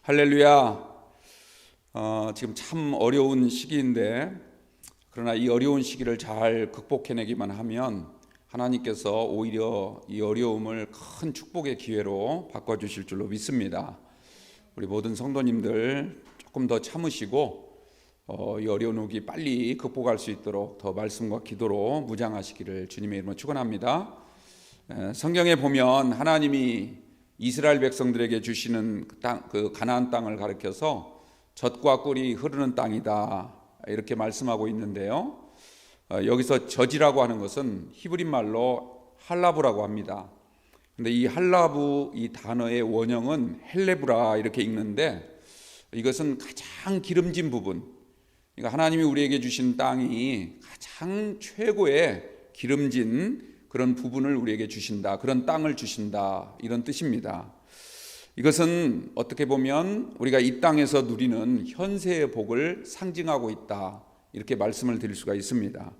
할렐루야. 지금 참 어려운 시기인데, 그러나 이 어려운 시기를 잘 극복해내기만 하면 하나님께서 오히려 이 어려움을 큰 축복의 기회로 바꿔주실 줄로 믿습니다. 우리 모든 성도님들 조금 더 참으시고 이 어려운 위기 빨리 극복할 수 있도록 더 말씀과 기도로 무장하시기를 주님의 이름으로 축원합니다. 성경에 보면 하나님이 이스라엘 백성들에게 주시는 그 가나안 땅을 가리켜서 젖과 꿀이 흐르는 땅이다 이렇게 말씀하고 있는데요. 여기서 젖이라고 하는 것은 히브리 말로 할라브라고 합니다. 근데 이 할라브 이 단어의 원형은 헬레브라 이렇게 읽는데, 이것은 가장 기름진 부분, 그러니까 하나님이 우리에게 주신 땅이 가장 최고의 기름진 그런 부분을 우리에게 주신다, 그런 땅을 주신다, 이런 뜻입니다. 이것은 어떻게 보면 우리가 이 땅에서 누리는 현세의 복을 상징하고 있다, 이렇게 말씀을 드릴 수가 있습니다.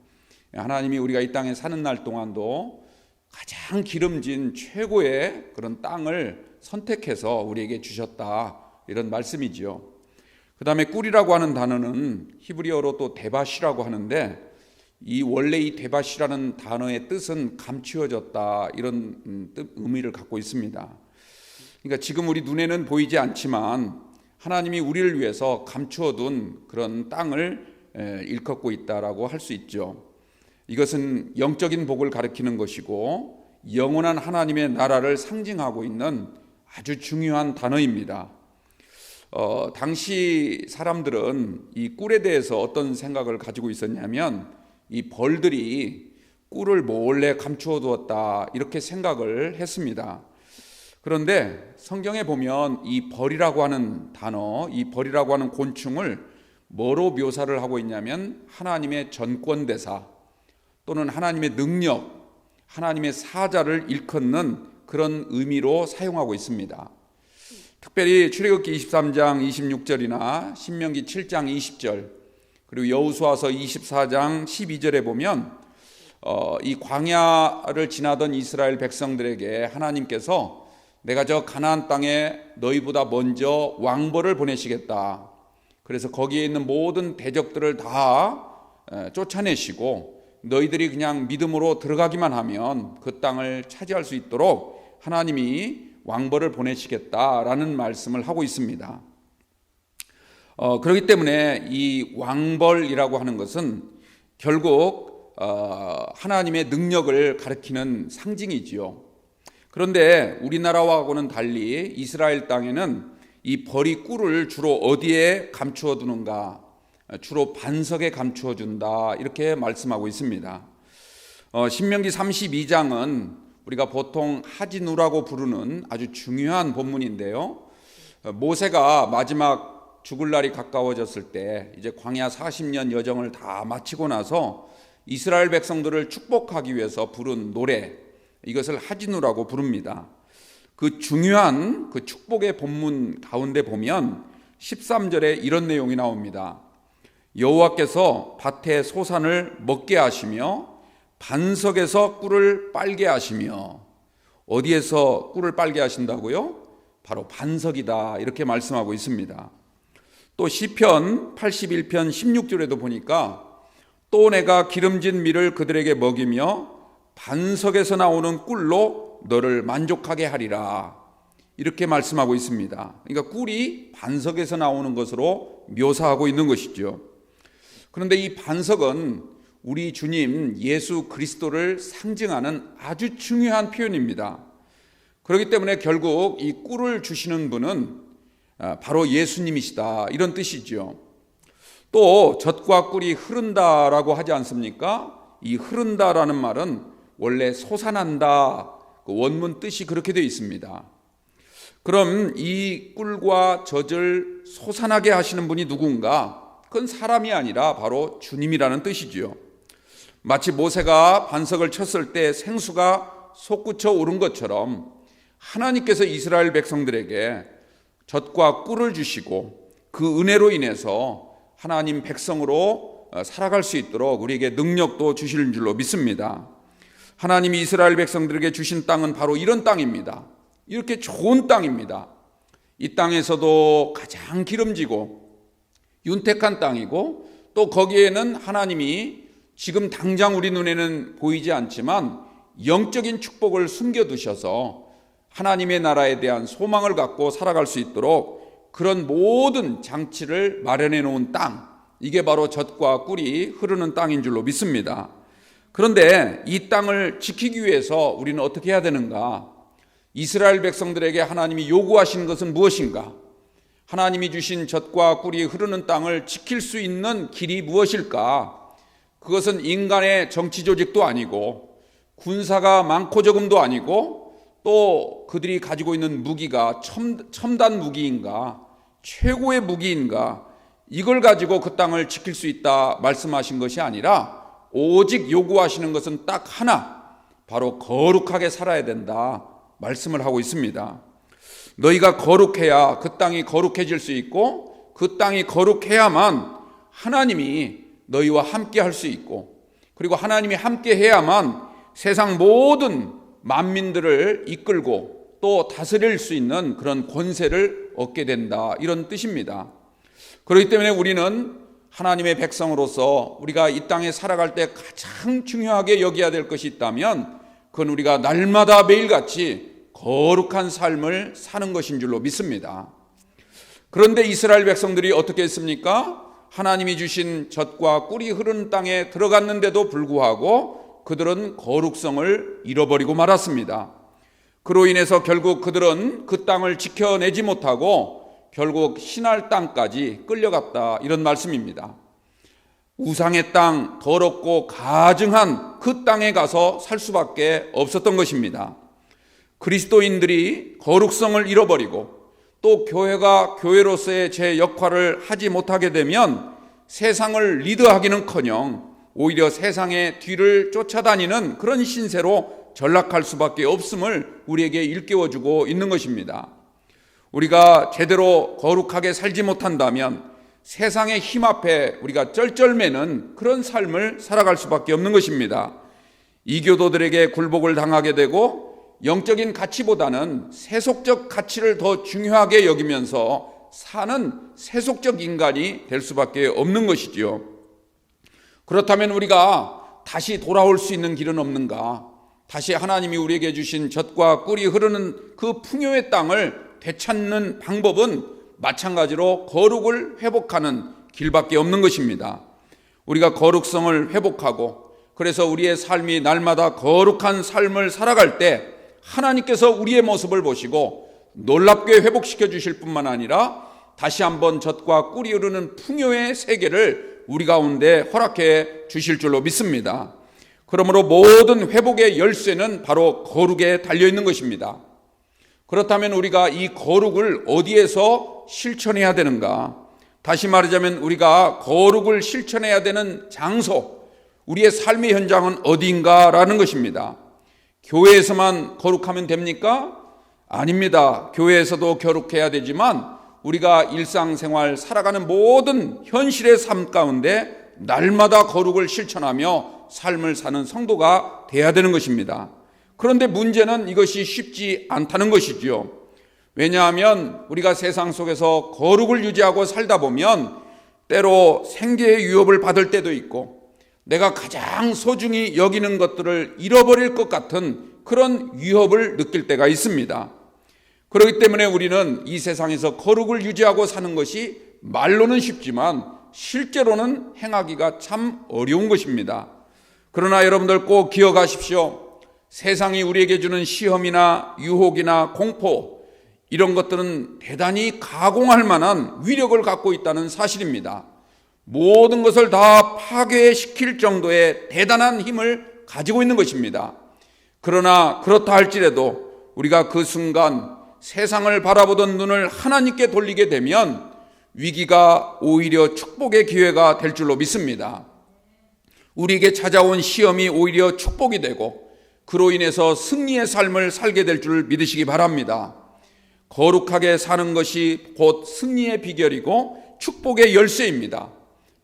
하나님이 우리가 이 땅에 사는 날 동안도 가장 기름진 최고의 그런 땅을 선택해서 우리에게 주셨다, 이런 말씀이지요. 그 다음에 꿀이라고 하는 단어는 히브리어로 또 데바시라고 하는데, 이 원래 이 데바시라는 단어의 뜻은 감추어졌다, 이런 의미를 갖고 있습니다. 그러니까 지금 우리 눈에는 보이지 않지만 하나님이 우리를 위해서 감추어둔 그런 땅을 일컫고 있다라고 할 수 있죠. 이것은 영적인 복을 가리키는 것이고 영원한 하나님의 나라를 상징하고 있는 아주 중요한 단어입니다. 당시 사람들은 이 꿀에 대해서 어떤 생각을 가지고 있었냐면, 이 벌들이 꿀을 몰래 감추어 두었다, 이렇게 생각을 했습니다. 그런데 성경에 보면 이 벌이라고 하는 단어, 이 벌이라고 하는 곤충을 뭐로 묘사를 하고 있냐면 하나님의 전권대사 또는 하나님의 능력, 하나님의 사자를 일컫는 그런 의미로 사용하고 있습니다. 특별히 출애굽기 23장 26절이나 신명기 7장 20절, 그리고 여호수아서 24장 12절에 보면 이 광야를 지나던 이스라엘 백성들에게 하나님께서 내가 저 가나안 땅에 너희보다 먼저 왕벌을 보내시겠다, 그래서 거기에 있는 모든 대적들을 다 쫓아내시고 너희들이 그냥 믿음으로 들어가기만 하면 그 땅을 차지할 수 있도록 하나님이 왕벌을 보내시겠다라는 말씀을 하고 있습니다. 그렇기 때문에 이 왕벌이라고 하는 것은 결국 하나님의 능력을 가리키는 상징이지요. 그런데 우리나라와는 달리 이스라엘 땅에는 이 벌이 꿀을 주로 어디에 감추어 두는가? 주로 반석에 감추어 준다, 이렇게 말씀하고 있습니다. 신명기 32장은 우리가 보통 하진우라고 부르는 아주 중요한 본문인데요. 모세가 마지막 죽을 날이 가까워졌을 때, 이제 광야 40년 여정을 다 마치고 나서 이스라엘 백성들을 축복하기 위해서 부른 노래, 이것을 하진우라고 부릅니다. 그 중요한 그 축복의 본문 가운데 보면 13절에 이런 내용이 나옵니다. 여호와께서 밭의 소산을 먹게 하시며 반석에서 꿀을 빨게 하시며. 어디에서 꿀을 빨게 하신다고요? 바로 반석이다, 이렇게 말씀하고 있습니다. 또 시편 81편 16절에도 보니까 또 내가 기름진 밀을 그들에게 먹이며 반석에서 나오는 꿀로 너를 만족하게 하리라, 이렇게 말씀하고 있습니다. 그러니까 꿀이 반석에서 나오는 것으로 묘사하고 있는 것이죠. 그런데 이 반석은 우리 주님 예수 그리스도를 상징하는 아주 중요한 표현입니다. 그렇기 때문에 결국 이 꿀을 주시는 분은 바로 예수님이시다, 이런 뜻이죠. 또 젖과 꿀이 흐른다라고 하지 않습니까? 이 흐른다라는 말은 원래 솟아난다, 그 원문 뜻이 그렇게 되어 있습니다. 그럼 이 꿀과 젖을 솟아나게 하시는 분이 누군가? 그건 사람이 아니라 바로 주님이라는 뜻이지요. 마치 모세가 반석을 쳤을 때 생수가 솟구쳐 오른 것처럼 하나님께서 이스라엘 백성들에게 젖과 꿀을 주시고 그 은혜로 인해서 하나님 백성으로 살아갈 수 있도록 우리에게 능력도 주시는 줄로 믿습니다. 하나님이 이스라엘 백성들에게 주신 땅은 바로 이런 땅입니다. 이렇게 좋은 땅입니다. 이 땅에서도 가장 기름지고 윤택한 땅이고, 또 거기에는 하나님이 지금 당장 우리 눈에는 보이지 않지만 영적인 축복을 숨겨두셔서 하나님의 나라에 대한 소망을 갖고 살아갈 수 있도록 그런 모든 장치를 마련해 놓은 땅, 이게 바로 젖과 꿀이 흐르는 땅인 줄로 믿습니다. 그런데 이 땅을 지키기 위해서 우리는 어떻게 해야 되는가? 이스라엘 백성들에게 하나님이 요구하신 것은 무엇인가? 하나님이 주신 젖과 꿀이 흐르는 땅을 지킬 수 있는 길이 무엇일까? 그것은 인간의 정치 조직도 아니고 군사가 많고 적음도 아니고, 또 그들이 가지고 있는 무기가 첨단 무기인가, 최고의 무기인가, 이걸 가지고 그 땅을 지킬 수 있다 말씀하신 것이 아니라 오직 요구하시는 것은 딱 하나, 바로 거룩하게 살아야 된다 말씀을 하고 있습니다. 너희가 거룩해야 그 땅이 거룩해질 수 있고, 그 땅이 거룩해야만 하나님이 너희와 함께 할 수 있고, 그리고 하나님이 함께 해야만 세상 모든 만민들을 이끌고 또 다스릴 수 있는 그런 권세를 얻게 된다, 이런 뜻입니다. 그렇기 때문에 우리는 하나님의 백성으로서 우리가 이 땅에 살아갈 때 가장 중요하게 여겨야 될 것이 있다면 그건 우리가 날마다 매일같이 거룩한 삶을 사는 것인 줄로 믿습니다. 그런데 이스라엘 백성들이 어떻게 했습니까? 하나님이 주신 젖과 꿀이 흐르는 땅에 들어갔는데도 불구하고 그들은 거룩성을 잃어버리고 말았습니다. 그로 인해서 결국 그들은 그 땅을 지켜내지 못하고 결국 신할 땅까지 끌려갔다, 이런 말씀입니다. 우상의 땅, 더럽고 가증한 그 땅에 가서 살 수밖에 없었던 것입니다. 그리스도인들이 거룩성을 잃어버리고 또 교회가 교회로서의 제 역할을 하지 못하게 되면 세상을 리드하기는커녕 오히려 세상의 뒤를 쫓아다니는 그런 신세로 전락할 수밖에 없음을 우리에게 일깨워주고 있는 것입니다. 우리가 제대로 거룩하게 살지 못한다면 세상의 힘 앞에 우리가 쩔쩔매는 그런 삶을 살아갈 수밖에 없는 것입니다. 이교도들에게 굴복을 당하게 되고 영적인 가치보다는 세속적 가치를 더 중요하게 여기면서 사는 세속적 인간이 될 수밖에 없는 것이지요. 그렇다면 우리가 다시 돌아올 수 있는 길은 없는가? 다시 하나님이 우리에게 주신 젖과 꿀이 흐르는 그 풍요의 땅을 되찾는 방법은 마찬가지로 거룩을 회복하는 길밖에 없는 것입니다. 우리가 거룩성을 회복하고 그래서 우리의 삶이 날마다 거룩한 삶을 살아갈 때 하나님께서 우리의 모습을 보시고 놀랍게 회복시켜 주실 뿐만 아니라 다시 한번 젖과 꿀이 흐르는 풍요의 세계를 우리 가운데 허락해 주실 줄로 믿습니다. 그러므로 모든 회복의 열쇠는 바로 거룩에 달려있는 것입니다. 그렇다면 우리가 이 거룩을 어디에서 실천해야 되는가? 다시 말하자면 우리가 거룩을 실천해야 되는 장소, 우리의 삶의 현장은 어디인가라는 것입니다. 교회에서만 거룩하면 됩니까? 아닙니다. 교회에서도 거룩해야 되지만 우리가 일상생활 살아가는 모든 현실의 삶 가운데 날마다 거룩을 실천하며 삶을 사는 성도가 돼야 되는 것입니다. 그런데 문제는 이것이 쉽지 않다는 것이지요. 왜냐하면 우리가 세상 속에서 거룩을 유지하고 살다 보면 때로 생계의 위협을 받을 때도 있고 내가 가장 소중히 여기는 것들을 잃어버릴 것 같은 그런 위협을 느낄 때가 있습니다. 그렇기 때문에 우리는 이 세상에서 거룩을 유지하고 사는 것이 말로는 쉽지만 실제로는 행하기가 참 어려운 것입니다. 그러나 여러분들 꼭 기억하십시오. 세상이 우리에게 주는 시험이나 유혹이나 공포, 이런 것들은 대단히 가공할 만한 위력을 갖고 있다는 사실입니다. 모든 것을 다 파괴시킬 정도의 대단한 힘을 가지고 있는 것입니다. 그러나 그렇다 할지라도 우리가 그 순간 세상을 바라보던 눈을 하나님께 돌리게 되면 위기가 오히려 축복의 기회가 될 줄로 믿습니다. 우리에게 찾아온 시험이 오히려 축복이 되고 그로 인해서 승리의 삶을 살게 될 줄 믿으시기 바랍니다. 거룩하게 사는 것이 곧 승리의 비결이고 축복의 열쇠입니다.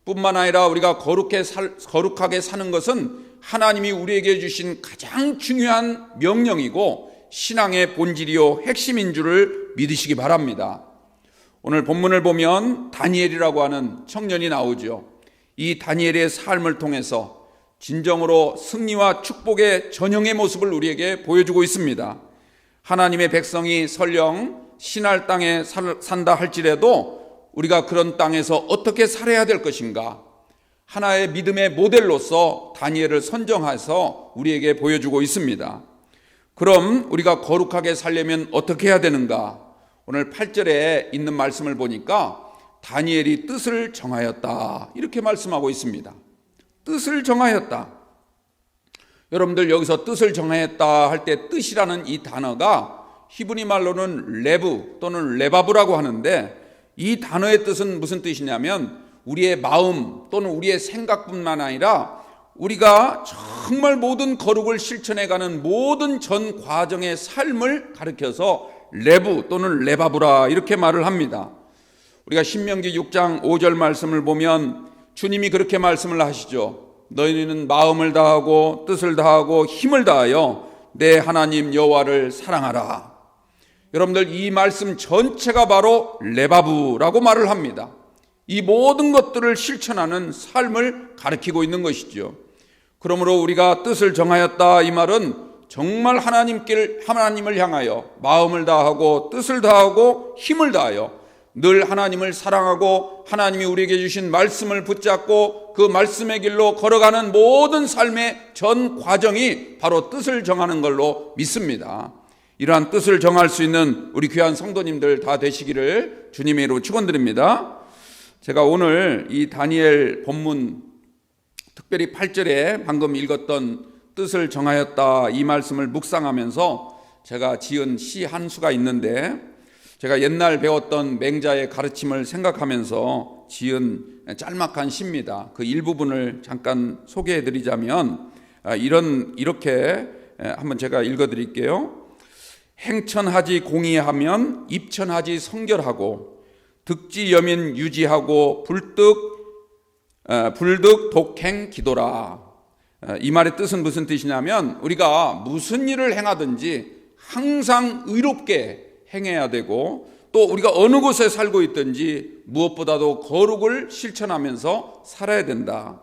뿐만 아니라 우리가 거룩하게 사는 것은 하나님이 우리에게 주신 가장 중요한 명령이고 신앙의 본질이요 핵심인 줄을 믿으시기 바랍니다. 오늘 본문을 보면 다니엘이라고 하는 청년이 나오죠. 이 다니엘의 삶을 통해서 진정으로 승리와 축복의 전형의 모습을 우리에게 보여주고 있습니다. 하나님의 백성이 설령 신할 땅에 산다 할지라도 우리가 그런 땅에서 어떻게 살아야 될 것인가, 하나의 믿음의 모델로서 다니엘을 선정해서 우리에게 보여주고 있습니다. 그럼 우리가 거룩하게 살려면 어떻게 해야 되는가? 오늘 8절에 있는 말씀을 보니까 다니엘이 뜻을 정하였다, 이렇게 말씀하고 있습니다. 뜻을 정하였다. 여러분들 여기서 뜻을 정하였다 할 때 뜻이라는 이 단어가 히브리 말로는 레브 또는 레바브라고 하는데, 이 단어의 뜻은 무슨 뜻이냐면 우리의 마음 또는 우리의 생각뿐만 아니라 우리가 정말 모든 거룩을 실천해가는 모든 전 과정의 삶을 가리켜서 레브 또는 레바브라 이렇게 말을 합니다. 우리가 신명기 6장 5절 말씀을 보면 주님이 그렇게 말씀을 하시죠. 너희는 마음을 다하고 뜻을 다하고 힘을 다하여 내 하나님 여호와를 사랑하라. 여러분들 이 말씀 전체가 바로 레바브라고 말을 합니다. 이 모든 것들을 실천하는 삶을 가리키고 있는 것이죠. 그러므로 우리가 뜻을 정하였다, 이 말은 정말 하나님을 향하여 마음을 다하고 뜻을 다하고 힘을 다하여 늘 하나님을 사랑하고 하나님이 우리에게 주신 말씀을 붙잡고 그 말씀의 길로 걸어가는 모든 삶의 전 과정이 바로 뜻을 정하는 걸로 믿습니다. 이러한 뜻을 정할 수 있는 우리 귀한 성도님들 다 되시기를 주님의 이름으로 축원드립니다. 제가 오늘 이 다니엘 본문 특별히 8절에 방금 읽었던 뜻을 정하였다 이 말씀을 묵상하면서 제가 지은 시 한 수가 있는데, 제가 옛날 배웠던 맹자의 가르침을 생각하면서 지은 짤막한 시입니다. 그 일부분을 잠깐 소개해 드리자면 이렇게 한번 제가 읽어 드릴게요. 행천하지 공의하면 입천하지 성결하고 득지 여민 유지하고 불득 독행 기도라. 이 말의 뜻은 무슨 뜻이냐면 우리가 무슨 일을 행하든지 항상 의롭게 행해야 되고, 또 우리가 어느 곳에 살고 있든지 무엇보다도 거룩을 실천하면서 살아야 된다.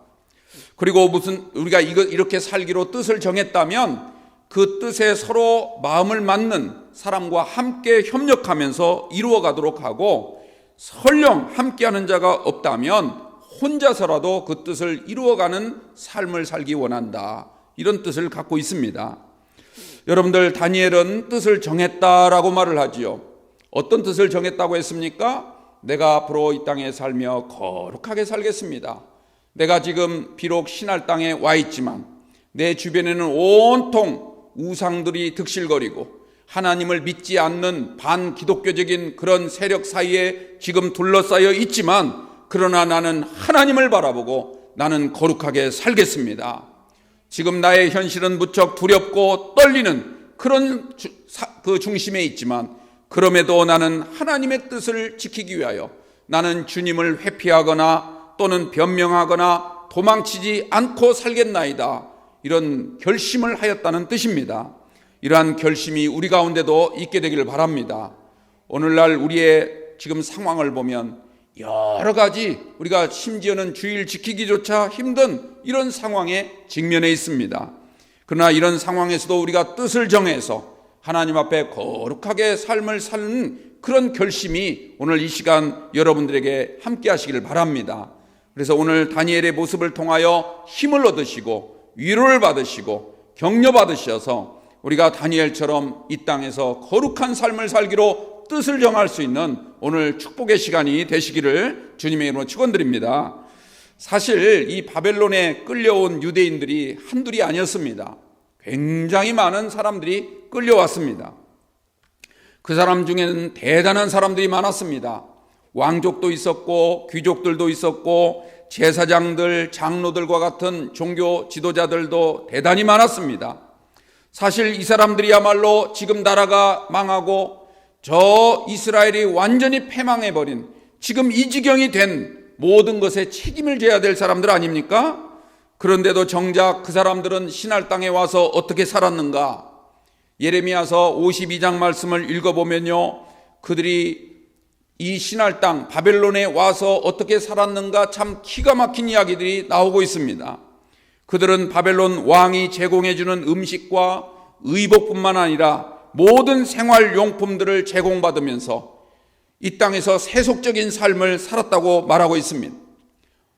그리고 우리가 이렇게 살기로 뜻을 정했다면 그 뜻에 서로 마음을 맞는 사람과 함께 협력하면서 이루어가도록 하고, 설령 함께하는 자가 없다면 혼자서라도 그 뜻을 이루어가는 삶을 살기 원한다, 이런 뜻을 갖고 있습니다. 여러분들 다니엘은 뜻을 정했다라고 말을 하지요. 어떤 뜻을 정했다고 했습니까? 내가 앞으로 이 땅에 살며 거룩하게 살겠습니다. 내가 지금 비록 신할 땅에 와 있지만 내 주변에는 온통 우상들이 득실거리고 하나님을 믿지 않는 반기독교적인 그런 세력 사이에 지금 둘러싸여 있지만, 그러나 나는 하나님을 바라보고 나는 거룩하게 살겠습니다. 지금 나의 현실은 무척 두렵고 떨리는 그런 그 중심에 있지만, 그럼에도 나는 하나님의 뜻을 지키기 위하여 나는 주님을 회피하거나 또는 변명하거나 도망치지 않고 살겠나이다, 이런 결심을 하였다는 뜻입니다. 이러한 결심이 우리 가운데도 있게 되기를 바랍니다. 오늘날 우리의 지금 상황을 보면 여러 가지 우리가 심지어는 주일 지키기조차 힘든 이런 상황에 직면해 있습니다. 그러나 이런 상황에서도 우리가 뜻을 정해서 하나님 앞에 거룩하게 삶을 사는 그런 결심이 오늘 이 시간 여러분들에게 함께 하시기를 바랍니다. 그래서 오늘 다니엘의 모습을 통하여 힘을 얻으시고 위로를 받으시고 격려 받으셔서 우리가 다니엘처럼 이 땅에서 거룩한 삶을 살기로 뜻을 정할 수 있는 오늘 축복의 시간이 되시기를 주님의 이름으로 축원드립니다. 사실 이 바벨론에 끌려온 유대인들이 한둘이 아니었습니다. 굉장히 많은 사람들이 끌려왔습니다. 그 사람 중에는 대단한 사람들이 많았습니다. 왕족도 있었고 귀족들도 있었고 제사장들, 장로들과 같은 종교 지도자들도 대단히 많았습니다. 사실 이 사람들이야말로 지금 나라가 망하고 저 이스라엘이 완전히 패망해버린 지금 이 지경이 된 모든 것에 책임을 져야 될 사람들 아닙니까? 그런데도 정작 그 사람들은 신할 땅에 와서 어떻게 살았는가? 예레미야서 52장 말씀을 읽어보면요, 그들이 이 신할 땅 바벨론에 와서 어떻게 살았는가 참 기가 막힌 이야기들이 나오고 있습니다. 그들은 바벨론 왕이 제공해주는 음식과 의복뿐만 아니라 모든 생활용품들을 제공받으면서 이 땅에서 세속적인 삶을 살았다고 말하고 있습니다.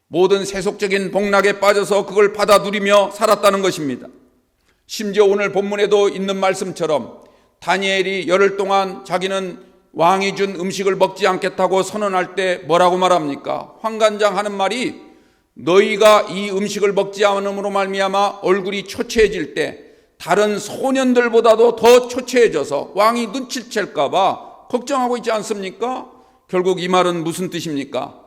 모든 세속적인 복락에 빠져서 그걸 받아 누리며 살았다는 것입니다. 심지어 오늘 본문에도 있는 말씀처럼 다니엘이 열흘 동안 자기는 왕이 준 음식을 먹지 않겠다고 선언할 때 뭐라고 말합니까? 환관장 하는 말이 너희가 이 음식을 먹지 않음으로 말미암아 얼굴이 초췌해질 때 다른 소년들보다도 더 초췌해져서 왕이 눈치챌까 봐 걱정하고 있지 않습니까? 결국 이 말은 무슨 뜻입니까?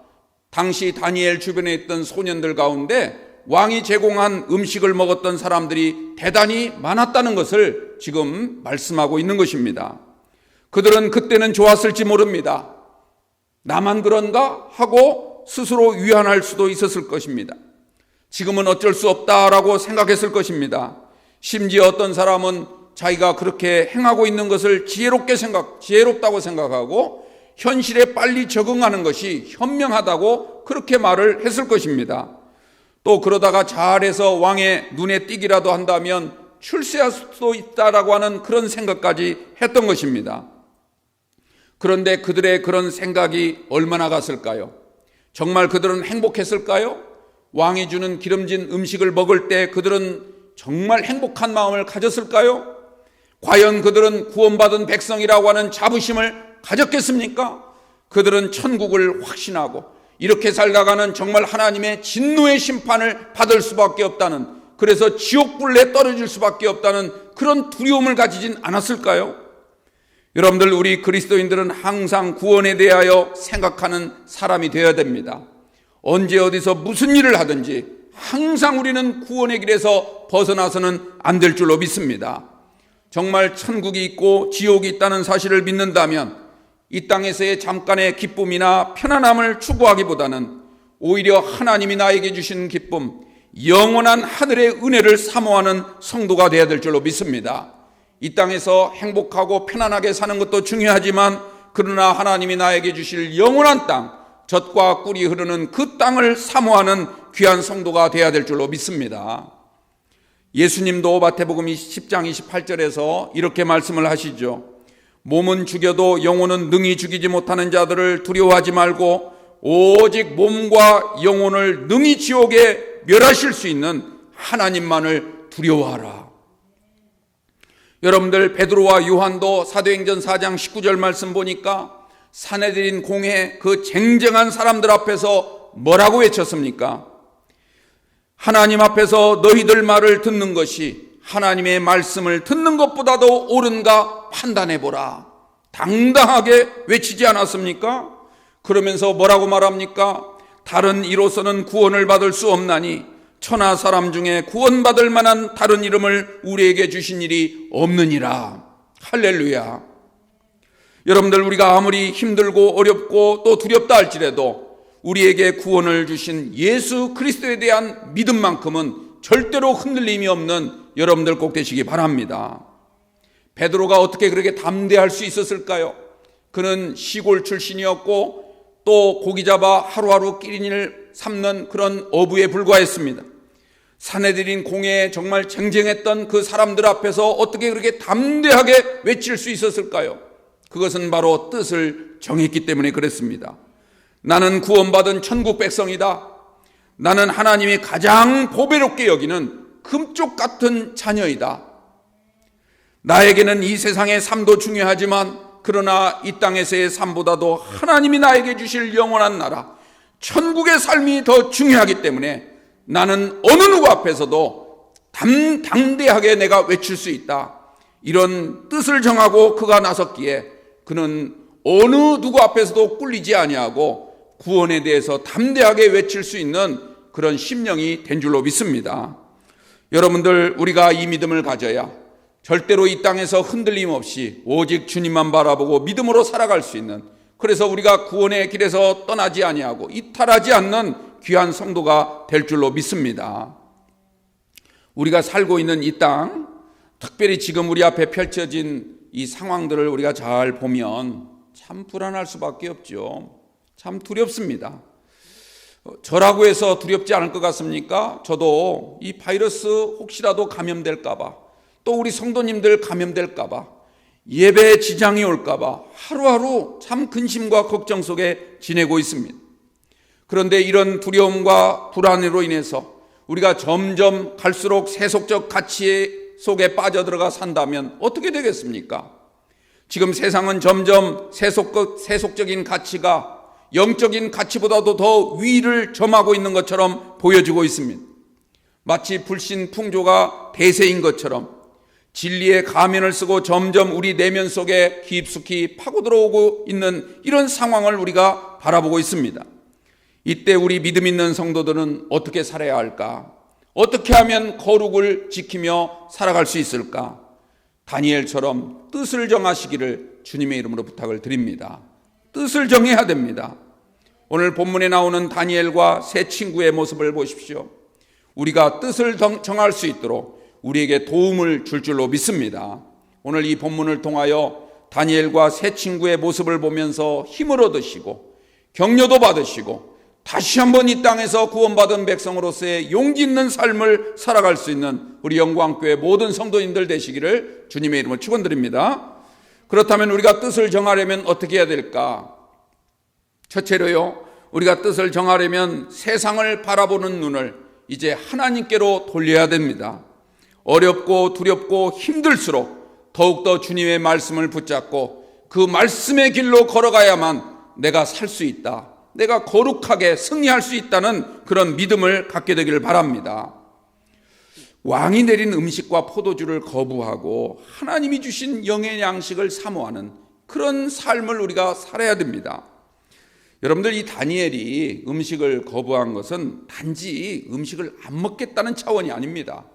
당시 다니엘 주변에 있던 소년들 가운데 왕이 제공한 음식을 먹었던 사람들이 대단히 많았다는 것을 지금 말씀하고 있는 것입니다. 그들은 그때는 좋았을지 모릅니다. 나만 그런가 하고 스스로 위안할 수도 있었을 것입니다. 지금은 어쩔 수 없다라고 생각했을 것입니다. 심지어 어떤 사람은 자기가 그렇게 행하고 있는 것을 지혜롭다고 생각하고 현실에 빨리 적응하는 것이 현명하다고 그렇게 말을 했을 것입니다. 또 그러다가 잘해서 왕의 눈에 띄기라도 한다면 출세할 수도 있다라고 하는 그런 생각까지 했던 것입니다. 그런데 그들의 그런 생각이 얼마나 갔을까요? 정말 그들은 행복했을까요? 왕이 주는 기름진 음식을 먹을 때 그들은 정말 행복한 마음을 가졌을까요? 과연 그들은 구원받은 백성이라고 하는 자부심을 가졌겠습니까? 그들은 천국을 확신하고 이렇게 살다가는 정말 하나님의 진노의 심판을 받을 수밖에 없다는, 그래서 지옥불에 떨어질 수밖에 없다는 그런 두려움을 가지진 않았을까요? 여러분들, 우리 그리스도인들은 항상 구원에 대하여 생각하는 사람이 되어야 됩니다. 언제 어디서 무슨 일을 하든지 항상 우리는 구원의 길에서 벗어나서는 안 될 줄로 믿습니다. 정말 천국이 있고 지옥이 있다는 사실을 믿는다면 이 땅에서의 잠깐의 기쁨이나 편안함을 추구하기보다는 오히려 하나님이 나에게 주신 기쁨, 영원한 하늘의 은혜를 사모하는 성도가 되어야 될 줄로 믿습니다. 이 땅에서 행복하고 편안하게 사는 것도 중요하지만 그러나 하나님이 나에게 주실 영원한 땅, 젖과 꿀이 흐르는 그 땅을 사모하는 귀한 성도가 되어야 될 줄로 믿습니다. 예수님도 마태복음 10장 28절에서 이렇게 말씀을 하시죠. 몸은 죽여도 영혼은 능히 죽이지 못하는 자들을 두려워하지 말고 오직 몸과 영혼을 능히 지옥에 멸하실 수 있는 하나님만을 두려워하라. 여러분들, 베드로와 요한도 사도행전 4장 19절 말씀 보니까 산헤드린 공회 그 쟁쟁한 사람들 앞에서 뭐라고 외쳤습니까? 하나님 앞에서 너희들 말을 듣는 것이 하나님의 말씀을 듣는 것보다도 옳은가 판단해보라. 당당하게 외치지 않았습니까? 그러면서 뭐라고 말합니까? 다른 이로서는 구원을 받을 수 없나니 천하 사람 중에 구원받을 만한 다른 이름을 우리에게 주신 일이 없느니라. 할렐루야. 여러분들, 우리가 아무리 힘들고 어렵고 또 두렵다 할지라도 우리에게 구원을 주신 예수 그리스도에 대한 믿음만큼은 절대로 흔들림이 없는 여러분들 꼭 되시기 바랍니다. 베드로가 어떻게 그렇게 담대할 수 있었을까요? 그는 시골 출신이었고 또 고기 잡아 하루하루 끼니를 삼는 그런 어부에 불과했습니다. 산헤드린 공회에 정말 쟁쟁했던 그 사람들 앞에서 어떻게 그렇게 담대하게 외칠 수 있었을까요? 그것은 바로 뜻을 정했기 때문에 그랬습니다. 나는 구원받은 천국 백성이다. 나는 하나님이 가장 보배롭게 여기는 금쪽 같은 자녀이다. 나에게는 이 세상의 삶도 중요하지만 그러나 이 땅에서의 삶보다도 하나님이 나에게 주실 영원한 나라, 천국의 삶이 더 중요하기 때문에 나는 어느 누구 앞에서도 담대하게 내가 외칠 수 있다. 이런 뜻을 정하고 그가 나섰기에 그는 어느 누구 앞에서도 꿀리지 아니하고 구원에 대해서 담대하게 외칠 수 있는 그런 심령이 된 줄로 믿습니다. 여러분들, 우리가 이 믿음을 가져야 절대로 이 땅에서 흔들림 없이 오직 주님만 바라보고 믿음으로 살아갈 수 있는, 그래서 우리가 구원의 길에서 떠나지 아니하고 이탈하지 않는 귀한 성도가 될 줄로 믿습니다. 우리가 살고 있는 이 땅, 특별히 지금 우리 앞에 펼쳐진 이 상황들을 우리가 잘 보면 참 불안할 수밖에 없죠. 참 두렵습니다. 저라고 해서 두렵지 않을 것 같습니까? 저도 이 바이러스 혹시라도 감염될까봐, 또 우리 성도님들 감염될까봐, 예배에 지장이 올까봐 하루하루 참 근심과 걱정 속에 지내고 있습니다. 그런데 이런 두려움과 불안으로 인해서 우리가 점점 갈수록 세속적 가치 속에 빠져들어가 산다면 어떻게 되겠습니까? 지금 세상은 점점 세속적인 가치가 영적인 가치보다도 더 위를 점하고 있는 것처럼 보여지고 있습니다. 마치 불신풍조가 대세인 것처럼 진리의 가면을 쓰고 점점 우리 내면 속에 깊숙이 파고들어오고 있는 이런 상황을 우리가 바라보고 있습니다. 이때 우리 믿음 있는 성도들은 어떻게 살아야 할까? 어떻게 하면 거룩을 지키며 살아갈 수 있을까? 다니엘처럼 뜻을 정하시기를 주님의 이름으로 부탁을 드립니다. 뜻을 정해야 됩니다. 오늘 본문에 나오는 다니엘과 세 친구의 모습을 보십시오. 우리가 뜻을 정할 수 있도록 우리에게 도움을 줄 줄로 믿습니다. 오늘 이 본문을 통하여 다니엘과 세 친구의 모습을 보면서 힘을 얻으시고 격려도 받으시고 다시 한번 이 땅에서 구원받은 백성으로서의 용기 있는 삶을 살아갈 수 있는 우리 영광교회 모든 성도님들 되시기를 주님의 이름으로 축원드립니다. 그렇다면 우리가 뜻을 정하려면 어떻게 해야 될까? 첫째로요, 우리가 뜻을 정하려면 세상을 바라보는 눈을 이제 하나님께로 돌려야 됩니다. 어렵고 두렵고 힘들수록 더욱더 주님의 말씀을 붙잡고 그 말씀의 길로 걸어가야만 내가 살 수 있다, 내가 거룩하게 승리할 수 있다는 그런 믿음을 갖게 되기를 바랍니다. 왕이 내린 음식과 포도주를 거부하고 하나님이 주신 영의 양식을 사모하는 그런 삶을 우리가 살아야 됩니다. 여러분들, 이 다니엘이 음식을 거부한 것은 단지 음식을 안 먹겠다는 차원이 아닙니다.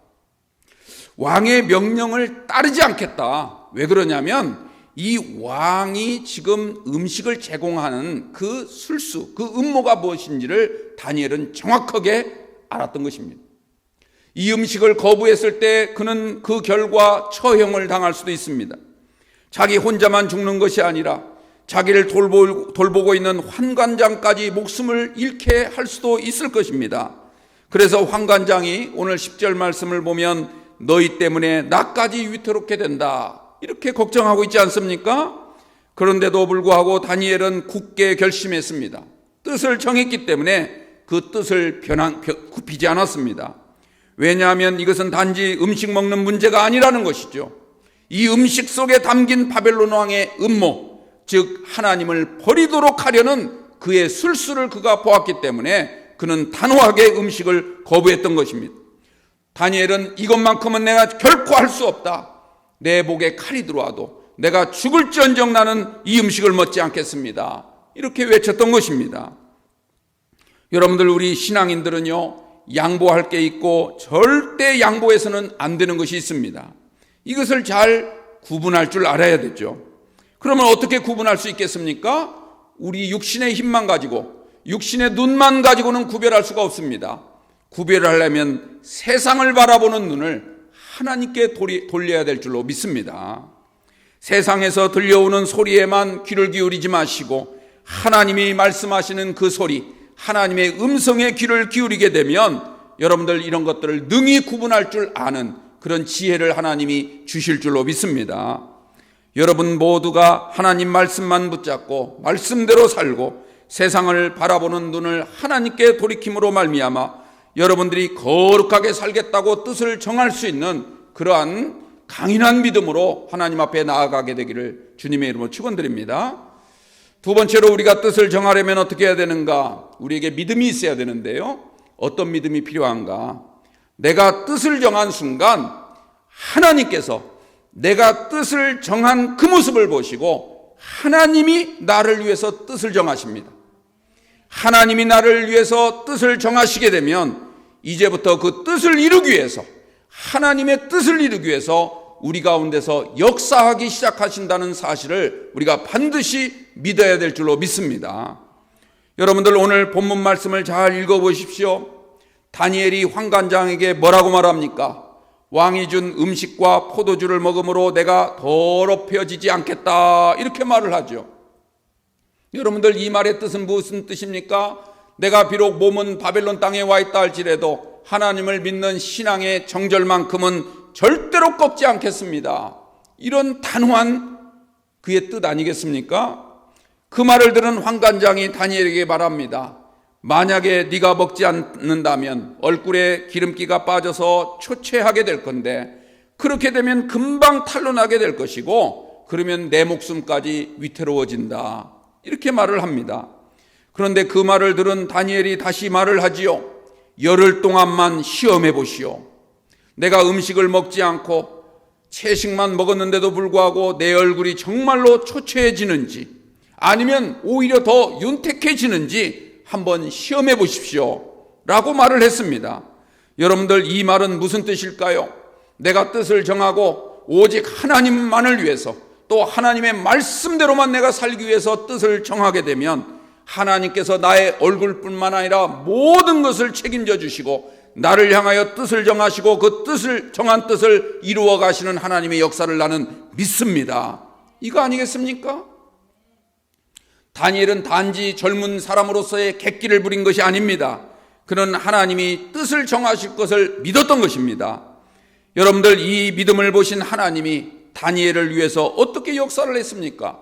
왕의 명령을 따르지 않겠다. 왜 그러냐면 이 왕이 지금 음식을 제공하는 그 술수, 그 음모가 무엇인지를 다니엘은 정확하게 알았던 것입니다. 이 음식을 거부했을 때 그는 그 결과 처형을 당할 수도 있습니다. 자기 혼자만 죽는 것이 아니라 자기를 돌보고 있는 환관장까지 목숨을 잃게 할 수도 있을 것입니다. 그래서 환관장이 오늘 10절 말씀을 보면 너희 때문에 나까지 위태롭게 된다, 이렇게 걱정하고 있지 않습니까? 그런데도 불구하고 다니엘은 굳게 결심했습니다. 뜻을 정했기 때문에 그 뜻을 굽히지 않았습니다. 왜냐하면 이것은 단지 음식 먹는 문제가 아니라는 것이죠. 이 음식 속에 담긴 바벨론 왕의 음모, 즉 하나님을 버리도록 하려는 그의 술수를 그가 보았기 때문에 그는 단호하게 음식을 거부했던 것입니다. 다니엘은 이것만큼은 내가 결코 할 수 없다, 내 목에 칼이 들어와도 내가 죽을지언정 나는 이 음식을 먹지 않겠습니다, 이렇게 외쳤던 것입니다. 여러분들, 우리 신앙인들은요, 양보할 게 있고 절대 양보해서는 안 되는 것이 있습니다. 이것을 잘 구분할 줄 알아야 되죠. 그러면 어떻게 구분할 수 있겠습니까? 우리 육신의 힘만 가지고, 육신의 눈만 가지고는 구별할 수가 없습니다. 구별을 하려면 세상을 바라보는 눈을 하나님께 돌려야 될 줄로 믿습니다. 세상에서 들려오는 소리에만 귀를 기울이지 마시고 하나님이 말씀하시는 그 소리, 하나님의 음성에 귀를 기울이게 되면 여러분들 이런 것들을 능히 구분할 줄 아는 그런 지혜를 하나님이 주실 줄로 믿습니다. 여러분 모두가 하나님 말씀만 붙잡고 말씀대로 살고 세상을 바라보는 눈을 하나님께 돌이킴으로 말미암아 여러분들이 거룩하게 살겠다고 뜻을 정할 수 있는 그러한 강인한 믿음으로 하나님 앞에 나아가게 되기를 주님의 이름으로 축원드립니다. 두 번째로 우리가 뜻을 정하려면 어떻게 해야 되는가? 우리에게 믿음이 있어야 되는데요, 어떤 믿음이 필요한가? 내가 뜻을 정한 순간 하나님께서 내가 뜻을 정한 그 모습을 보시고 하나님이 나를 위해서 뜻을 정하십니다. 하나님이 나를 위해서 뜻을 정하시게 되면 이제부터 그 뜻을 이루기 위해서, 하나님의 뜻을 이루기 위해서 우리 가운데서 역사하기 시작하신다는 사실을 우리가 반드시 믿어야 될 줄로 믿습니다. 여러분들, 오늘 본문 말씀을 잘 읽어보십시오. 다니엘이 환관장에게 뭐라고 말합니까? 왕이 준 음식과 포도주를 먹음으로 내가 더럽혀지지 않겠다, 이렇게 말을 하죠. 여러분들 이 말의 뜻은 무슨 뜻입니까? 내가 비록 몸은 바벨론 땅에 와 있다 할지라도 하나님을 믿는 신앙의 정절만큼은 절대로 꺾지 않겠습니다. 이런 단호한 그의 뜻 아니겠습니까? 그 말을 들은 환관장이 다니엘에게 말합니다. 만약에 네가 먹지 않는다면 얼굴에 기름기가 빠져서 초췌하게 될 건데 그렇게 되면 금방 탄로나게 될 것이고 그러면 내 목숨까지 위태로워진다. 이렇게 말을 합니다. 그런데 그 말을 들은 다니엘이 다시 말을 하지요. 열흘 동안만 시험해 보시오. 내가 음식을 먹지 않고 채식만 먹었는데도 불구하고 내 얼굴이 정말로 초췌해지는지 아니면 오히려 더 윤택해지는지 한번 시험해 보십시오 라고 말을 했습니다. 여러분들 이 말은 무슨 뜻일까요? 내가 뜻을 정하고 오직 하나님만을 위해서 또 하나님의 말씀대로만 내가 살기 위해서 뜻을 정하게 되면 하나님께서 나의 얼굴뿐만 아니라 모든 것을 책임져 주시고 나를 향하여 뜻을 정하시고 그 뜻을 정한 뜻을 이루어 가시는 하나님의 역사를 나는 믿습니다. 이거 아니겠습니까? 다니엘은 단지 젊은 사람으로서의 객기를 부린 것이 아닙니다. 그는 하나님이 뜻을 정하실 것을 믿었던 것입니다. 여러분들 이 믿음을 보신 하나님이 다니엘을 위해서 어떻게 역사를 했습니까?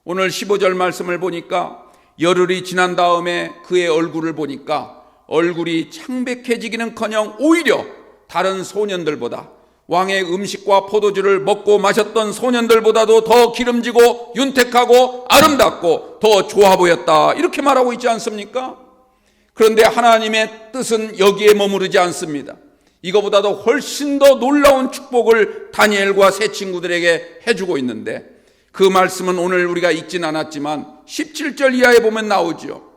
오늘 15절 말씀을 보니까 열흘이 지난 다음에 그의 얼굴을 보니까 얼굴이 창백해지기는커녕 오히려 다른 소년들보다 왕의 음식과 포도주를 먹고 마셨던 소년들보다도 더 기름지고 윤택하고 아름답고 더 좋아 보였다. 이렇게 말하고 있지 않습니까? 그런데 하나님의 뜻은 여기에 머무르지 않습니다. 이거보다도 훨씬 더 놀라운 축복을 다니엘과 세 친구들에게 해주고 있는데 그 말씀은 오늘 우리가 읽진 않았지만 17절 이하에 보면 나오죠.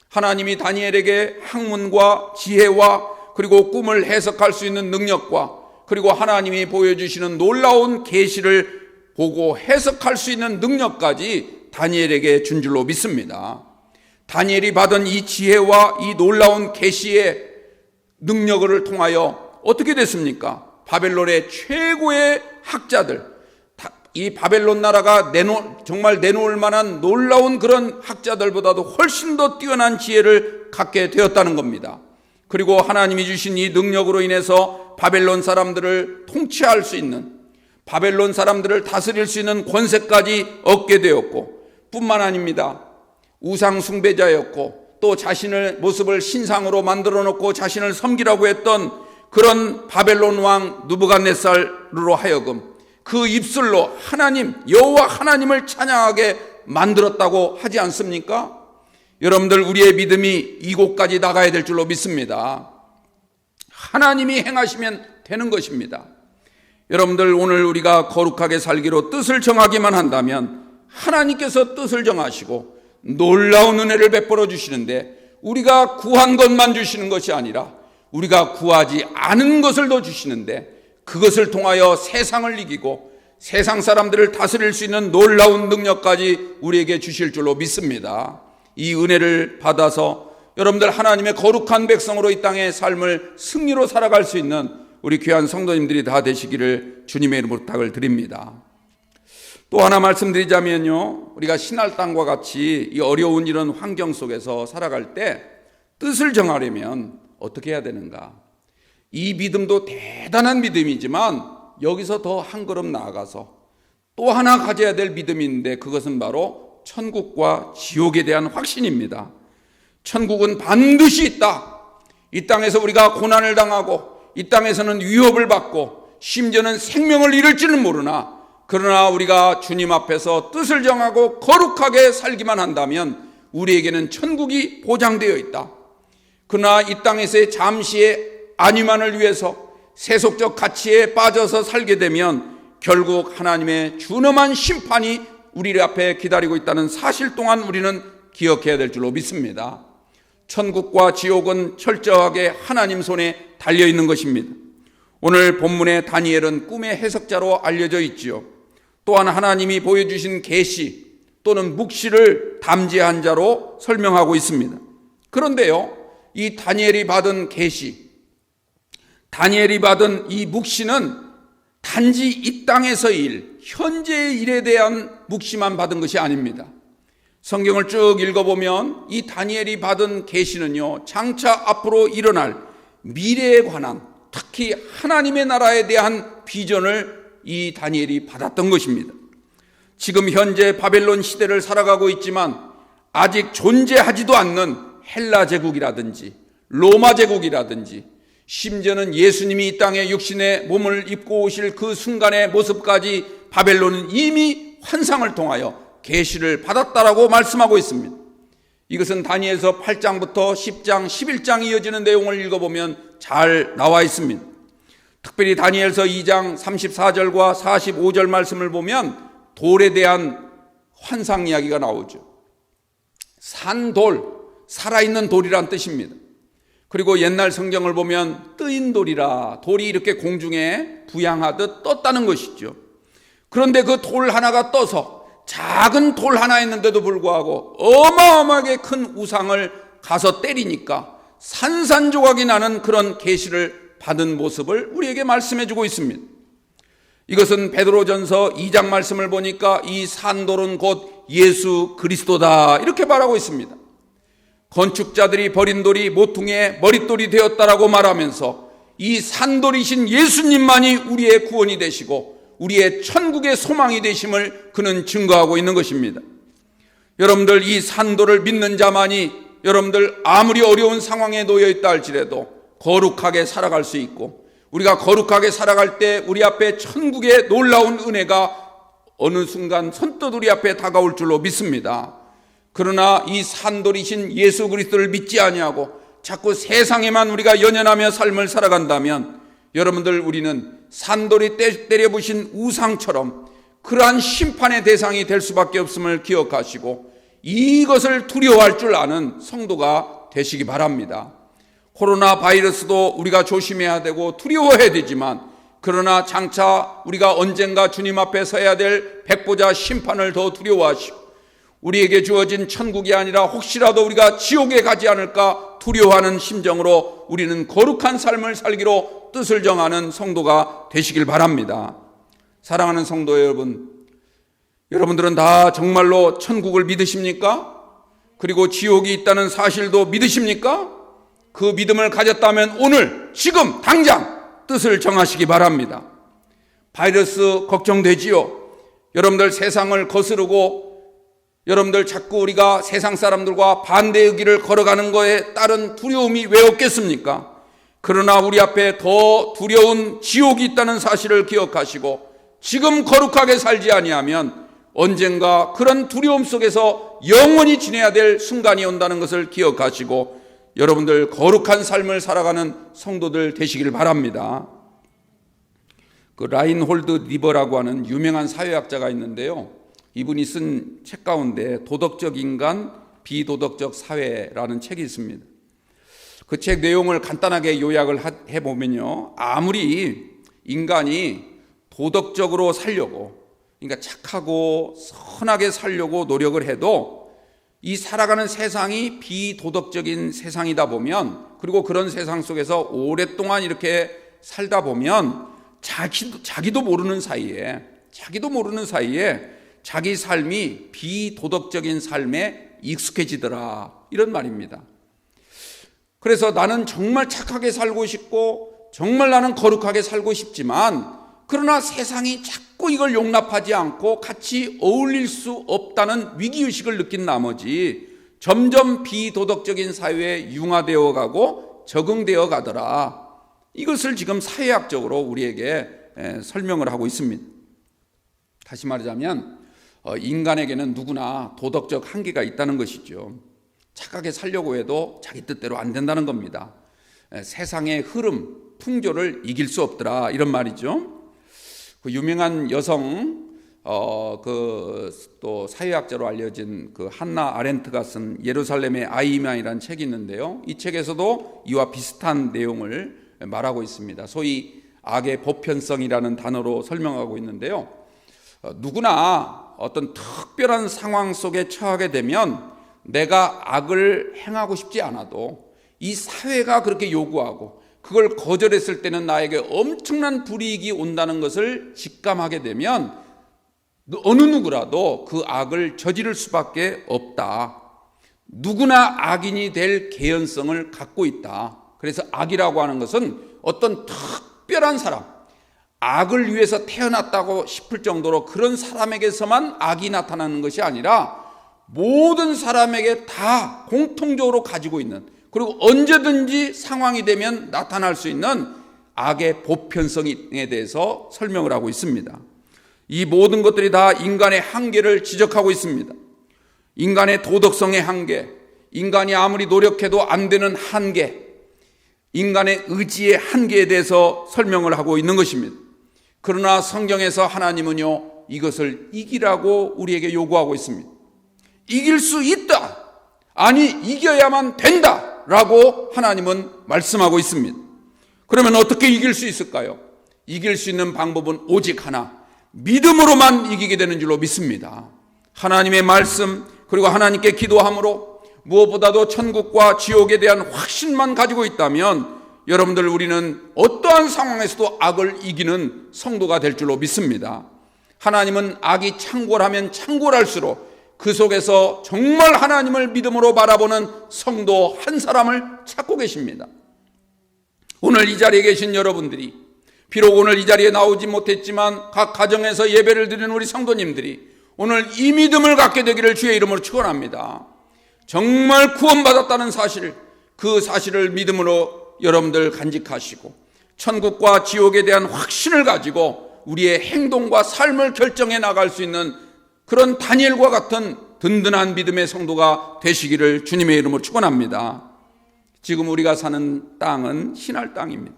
하나님이 다니엘에게 학문과 지혜와 그리고 꿈을 해석할 수 있는 능력과 그리고 하나님이 보여주시는 놀라운 계시를 보고 해석할 수 있는 능력까지 다니엘에게 준 줄로 믿습니다. 다니엘이 받은 이 지혜와 이 놀라운 계시의 능력을 통하여 어떻게 됐습니까? 바벨론의 최고의 학자들, 이 바벨론 나라가 정말 내놓을 만한 놀라운 그런 학자들보다도 훨씬 더 뛰어난 지혜를 갖게 되었다는 겁니다. 그리고 하나님이 주신 이 능력으로 인해서 바벨론 사람들을 통치할 수 있는, 바벨론 사람들을 다스릴 수 있는 권세까지 얻게 되었고, 뿐만 아닙니다. 우상 숭배자였고 또 자신의 모습을 신상으로 만들어 놓고 자신을 섬기라고 했던 그런 바벨론 왕 느부갓네살로 하여금 그 입술로 하나님, 여호와 하나님을 찬양하게 만들었다고 하지 않습니까? 여러분들 우리의 믿음이 이곳까지 나가야 될 줄로 믿습니다. 하나님이 행하시면 되는 것입니다. 여러분들 오늘 우리가 거룩하게 살기로 뜻을 정하기만 한다면 하나님께서 뜻을 정하시고 놀라운 은혜를 베풀어 주시는데 우리가 구한 것만 주시는 것이 아니라 우리가 구하지 않은 것을 더 주시는데 그것을 통하여 세상을 이기고 세상 사람들을 다스릴 수 있는 놀라운 능력까지 우리에게 주실 줄로 믿습니다. 이 은혜를 받아서 여러분들 하나님의 거룩한 백성으로 이 땅의 삶을 승리로 살아갈 수 있는 우리 귀한 성도님들이 다 되시기를 주님의 이름으로 부탁을 드립니다. 또 하나 말씀드리자면요, 우리가 신할 땅과 같이 이 어려운 이런 환경 속에서 살아갈 때 뜻을 정하려면 어떻게 해야 되는가? 이 믿음도 대단한 믿음이지만 여기서 더 한 걸음 나아가서 또 하나 가져야 될 믿음이 있는데 그것은 바로 천국과 지옥에 대한 확신입니다. 천국은 반드시 있다. 이 땅에서 우리가 고난을 당하고 이 땅에서는 위협을 받고 심지어는 생명을 잃을지는 모르나 그러나 우리가 주님 앞에서 뜻을 정하고 거룩하게 살기만 한다면 우리에게는 천국이 보장되어 있다. 그러나 이 땅에서의 잠시의 안위만을 위해서 세속적 가치에 빠져서 살게 되면 결국 하나님의 준엄한 심판이 우리 앞에 기다리고 있다는 사실 또한 우리는 기억해야 될 줄로 믿습니다. 천국과 지옥은 철저하게 하나님 손에 달려있는 것입니다. 오늘 본문의 다니엘은 꿈의 해석자로 알려져 있지요. 또한 하나님이 보여주신 계시 또는 묵시를 담지한 자로 설명하고 있습니다. 그런데요, 이 다니엘이 받은 계시, 다니엘이 받은 이 묵시는 단지 이 땅에서의 일, 현재의 일에 대한 묵시만 받은 것이 아닙니다. 성경을 쭉 읽어보면 이 다니엘이 받은 계시는요, 장차 앞으로 일어날 미래에 관한, 특히 하나님의 나라에 대한 비전을 이 다니엘이 받았던 것입니다. 지금 현재 바벨론 시대를 살아가고 있지만 아직 존재하지도 않는 헬라 제국이라든지 로마 제국이라든지, 심지어는 예수님이 이 땅에 육신의 몸을 입고 오실 그 순간의 모습까지 바벨론은 이미 환상을 통하여 계시를 받았다라고 말씀하고 있습니다. 이것은 다니엘서 8장부터 10장, 11장 이어지는 내용을 읽어보면 잘 나와 있습니다. 특별히 다니엘서 2장 34절과 45절 말씀을 보면 돌에 대한 환상 이야기가 나오죠. 산돌, 살아있는 돌이란 뜻입니다. 그리고 옛날 성경을 보면 뜨인 돌이라, 돌이 이렇게 공중에 부양하듯 떴다는 것이죠. 그런데 그 돌 하나가 떠서 작은 돌 하나였는데도 불구하고 어마어마하게 큰 우상을 가서 때리니까 산산조각이 나는 그런 계시를 받은 모습을 우리에게 말씀해 주고 있습니다. 이것은 베드로전서 2장 말씀을 보니까 이 산돌은 곧 예수 그리스도다, 이렇게 말하고 있습니다. 건축자들이 버린 돌이 모퉁이의 머릿돌이 되었다라고 말하면서 이 산돌이신 예수님만이 우리의 구원이 되시고 우리의 천국의 소망이 되심을 그는 증거하고 있는 것입니다. 여러분들, 이 산돌을 믿는 자만이 여러분들 아무리 어려운 상황에 놓여 있다 할지라도 거룩하게 살아갈 수 있고, 우리가 거룩하게 살아갈 때 우리 앞에 천국의 놀라운 은혜가 어느 순간 선뜻 우리 앞에 다가올 줄로 믿습니다. 그러나 이 산돌이신 예수 그리스도를 믿지 아니하고 자꾸 세상에만 우리가 연연하며 삶을 살아간다면 여러분들, 우리는 산돌이 때려부신 우상처럼 그러한 심판의 대상이 될 수밖에 없음을 기억하시고 이것을 두려워할 줄 아는 성도가 되시기 바랍니다. 코로나 바이러스도 우리가 조심해야 되고 두려워해야 되지만, 그러나 장차 우리가 언젠가 주님 앞에 서야 될 백보자 심판을 더 두려워하시고 우리에게 주어진 천국이 아니라 혹시라도 우리가 지옥에 가지 않을까 두려워하는 심정으로 우리는 거룩한 삶을 살기로 뜻을 정하는 성도가 되시길 바랍니다. 사랑하는 성도 여러분, 여러분들은 다 정말로 천국을 믿으십니까? 그리고 지옥이 있다는 사실도 믿으십니까? 그 믿음을 가졌다면 오늘, 지금, 당장 뜻을 정하시기 바랍니다. 바이러스 걱정되지요? 여러분들 세상을 거스르고 여러분들 자꾸 우리가 세상 사람들과 반대의 길을 걸어가는 것에 따른 두려움이 왜 없겠습니까? 그러나 우리 앞에 더 두려운 지옥이 있다는 사실을 기억하시고 지금 거룩하게 살지 아니하면 언젠가 그런 두려움 속에서 영원히 지내야 될 순간이 온다는 것을 기억하시고 여러분들 거룩한 삶을 살아가는 성도들 되시길 바랍니다. 그 라인홀드 리버라고 하는 유명한 사회학자가 있는데요, 이분이 쓴 책 가운데 도덕적 인간, 비도덕적 사회라는 책이 있습니다. 그 책 내용을 간단하게 요약을 해보면요, 아무리 인간이 도덕적으로 살려고, 그러니까 착하고 선하게 살려고 노력을 해도 이 살아가는 세상이 비도덕적인 세상이다 보면, 그리고 그런 세상 속에서 오랫동안 이렇게 살다 보면 자기도 모르는 사이에 자기 삶이 비도덕적인 삶에 익숙해지더라, 이런 말입니다. 그래서 나는 정말 착하게 살고 싶고 정말 나는 거룩하게 살고 싶지만, 그러나 세상이 자꾸 이걸 용납하지 않고 같이 어울릴 수 없다는 위기의식을 느낀 나머지 점점 비도덕적인 사회에 융화되어 가고 적응되어 가더라. 이것을 지금 사회학적으로 우리에게 설명을 하고 있습니다. 다시 말하자면 인간에게는 누구나 도덕적 한계가 있다는 것이죠. 착하게 살려고 해도 자기 뜻대로 안 된다는 겁니다. 세상의 흐름, 풍조를 이길 수 없더라, 이런 말이죠. 그 유명한 여성, 또 사회학자로 알려진 그 한나 아렌트가 쓴 예루살렘의 아이만이라는 책이 있는데요, 이 책에서도 이와 비슷한 내용을 말하고 있습니다. 소위 악의 보편성이라는 단어로 설명하고 있는데요, 누구나 어떤 특별한 상황 속에 처하게 되면 내가 악을 행하고 싶지 않아도 이 사회가 그렇게 요구하고 그걸 거절했을 때는 나에게 엄청난 불이익이 온다는 것을 직감하게 되면 어느 누구라도 그 악을 저지를 수밖에 없다. 누구나 악인이 될 개연성을 갖고 있다. 그래서 악이라고 하는 것은 어떤 특별한 사람, 악을 위해서 태어났다고 싶을 정도로 그런 사람에게서만 악이 나타나는 것이 아니라 모든 사람에게 다 공통적으로 가지고 있는, 그리고 언제든지 상황이 되면 나타날 수 있는 악의 보편성에 대해서 설명을 하고 있습니다. 이 모든 것들이 다 인간의 한계를 지적하고 있습니다. 인간의 도덕성의 한계, 인간이 아무리 노력해도 안 되는 한계, 인간의 의지의 한계에 대해서 설명을 하고 있는 것입니다. 그러나 성경에서 하나님은요, 이것을 이기라고 우리에게 요구하고 있습니다. 이길 수 있다. 아니, 이겨야만 된다. 라고 하나님은 말씀하고 있습니다. 그러면 어떻게 이길 수 있을까요? 이길 수 있는 방법은 오직 하나, 믿음으로만 이기게 되는 줄로 믿습니다. 하나님의 말씀, 그리고 하나님께 기도함으로 무엇보다도 천국과 지옥에 대한 확신만 가지고 있다면 여러분들, 우리는 어떠한 상황에서도 악을 이기는 성도가 될 줄로 믿습니다. 하나님은 악이 창궐하면 창궐할수록 그 속에서 정말 하나님을 믿음으로 바라보는 성도 한 사람을 찾고 계십니다. 오늘 이 자리에 계신 여러분들이, 비록 오늘 이 자리에 나오지 못했지만 각 가정에서 예배를 드리는 우리 성도님들이 오늘 이 믿음을 갖게 되기를 주의 이름으로 축원합니다. 정말 구원받았다는 사실, 그 사실을 믿음으로 여러분들 간직하시고 천국과 지옥에 대한 확신을 가지고 우리의 행동과 삶을 결정해 나갈 수 있는 그런 다니엘과 같은 든든한 믿음의 성도가 되시기를 주님의 이름으로 축원합니다. 지금 우리가 사는 땅은 신할 땅입니다.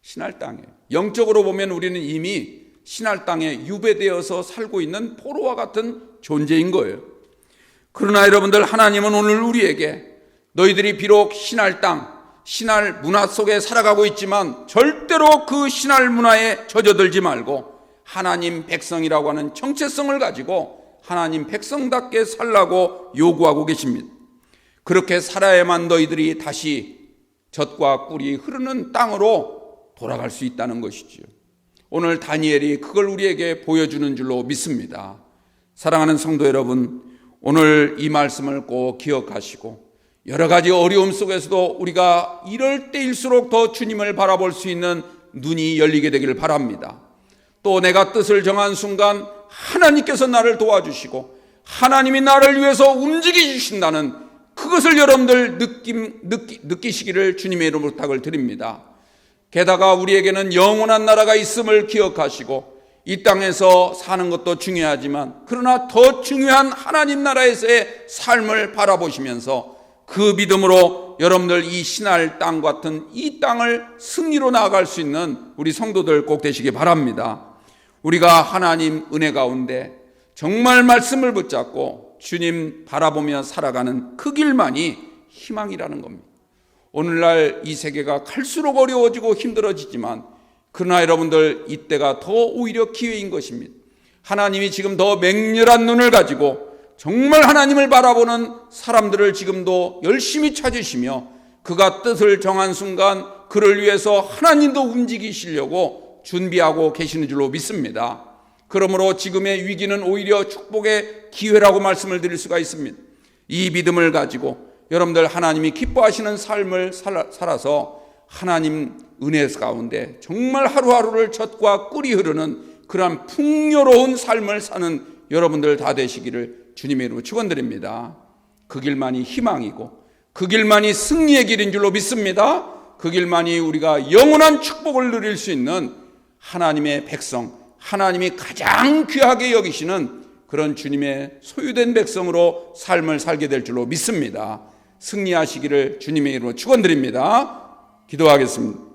신할 땅이에요. 영적으로 보면 우리는 이미 신할 땅에 유배되어서 살고 있는 포로와 같은 존재인 거예요. 그러나 여러분들, 하나님은 오늘 우리에게 너희들이 비록 신할 땅, 신할 문화 속에 살아가고 있지만 절대로 그 신할 문화에 젖어들지 말고 하나님 백성이라고 하는 정체성을 가지고 하나님 백성답게 살라고 요구하고 계십니다. 그렇게 살아야만 너희들이 다시 젖과 꿀이 흐르는 땅으로 돌아갈 수 있다는 것이지요. 오늘 다니엘이 그걸 우리에게 보여주는 줄로 믿습니다. 사랑하는 성도 여러분, 오늘 이 말씀을 꼭 기억하시고 여러 가지 어려움 속에서도 우리가 이럴 때일수록 더 주님을 바라볼 수 있는 눈이 열리게 되기를 바랍니다. 또 내가 뜻을 정한 순간 하나님께서 나를 도와주시고 하나님이 나를 위해서 움직이신다는 그것을 여러분들 느끼시기를 주님의 이름으로 부탁을 드립니다. 게다가 우리에게는 영원한 나라가 있음을 기억하시고 이 땅에서 사는 것도 중요하지만 그러나 더 중요한 하나님 나라에서의 삶을 바라보시면서 그 믿음으로 여러분들 이 신할 땅 같은 이 땅을 승리로 나아갈 수 있는 우리 성도들 꼭 되시기 바랍니다. 우리가 하나님 은혜 가운데 정말 말씀을 붙잡고 주님 바라보며 살아가는 그 길만이 희망이라는 겁니다. 오늘날 이 세계가 갈수록 어려워지고 힘들어지지만 그러나 여러분들, 이때가 더 오히려 기회인 것입니다. 하나님이 지금 더 맹렬한 눈을 가지고 정말 하나님을 바라보는 사람들을 지금도 열심히 찾으시며 그가 뜻을 정한 순간 그를 위해서 하나님도 움직이시려고 준비하고 계시는 줄로 믿습니다. 그러므로 지금의 위기는 오히려 축복의 기회라고 말씀을 드릴 수가 있습니다. 이 믿음을 가지고 여러분들 하나님이 기뻐하시는 삶을 살아서 하나님 은혜 가운데 정말 하루하루를 젖과 꿀이 흐르는 그러한 풍요로운 삶을 사는 여러분들 다 되시기를 주님의 이름으로 축원드립니다. 그 길만이 희망이고 그 길만이 승리의 길인 줄로 믿습니다. 그 길만이 우리가 영원한 축복을 누릴 수 있는 하나님의 백성, 하나님이 가장 귀하게 여기시는 그런 주님의 소유된 백성으로 삶을 살게 될 줄로 믿습니다. 승리하시기를 주님의 이름으로 축원드립니다. 기도하겠습니다.